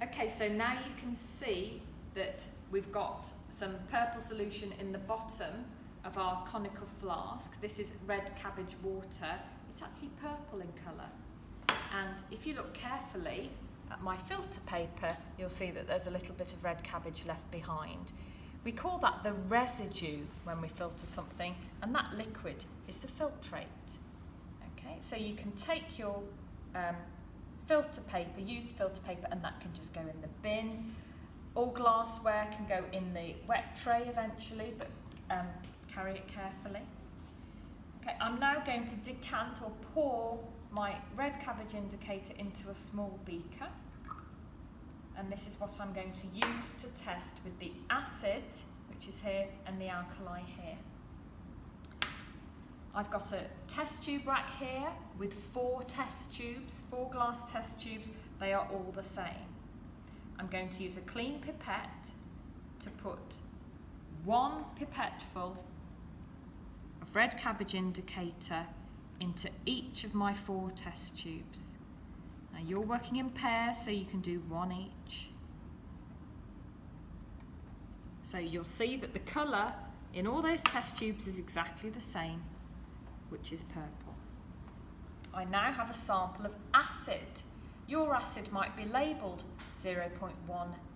Okay, so now you can see that we've got some purple solution in the bottom of our conical flask. This is red cabbage water. It's actually purple in colour. And if you look carefully at my filter paper, you'll see that there's a little bit of red cabbage left behind. We call that the residue when we filter something, and that liquid is the filtrate. Okay, so you can take your filter paper, used filter paper, and that can just go in the bin. All glassware can go in the wet tray eventually, but carry it carefully. Okay, I'm now going to decant or pour my red cabbage indicator into a small beaker. And this is what I'm going to use to test with the acid, which is here, and the alkali here. I've got a test tube rack here with 4 test tubes, 4 glass test tubes. They are all the same. I'm going to use a clean pipette to put 1 pipetful of red cabbage indicator into each of my 4 test tubes. Now you're working in pairs, so you can do 1 each. So you'll see that the colour in all those test tubes is exactly the same, which is purple. I now have a sample of acid. Your acid might be labelled 0.1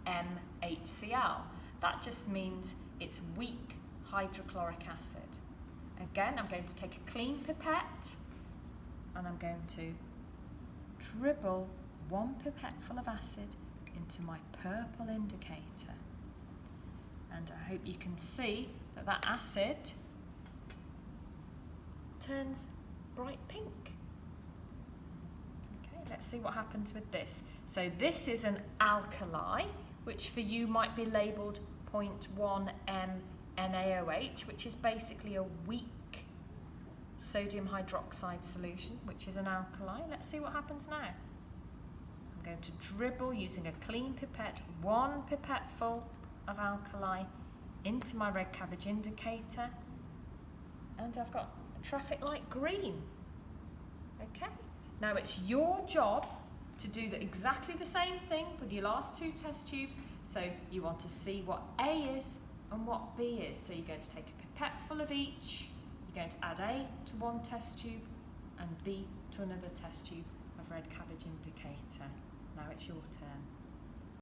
mHCl. That just means it's weak hydrochloric acid. Again, I'm going to take a clean pipette and I'm going to dribble 1 pipetful of acid into my purple indicator. And I hope you can see that that acid turns bright pink. Okay, let's see what happens with this. So this is an alkali, which for you might be labelled 0.1 NaOH, which is basically a weak sodium hydroxide solution, which is an alkali. Let's see what happens now. I'm going to dribble using a clean pipette 1 pipetful of alkali into my red cabbage indicator, and I've got a traffic light green. Okay, now it's your job to do exactly the same thing with your last 2 test tubes. So you want to see what A is and what B is. So you're going to take a pipetful of each, you're going to add A to 1 test tube and B to another test tube of red cabbage indicator. Now it's your turn.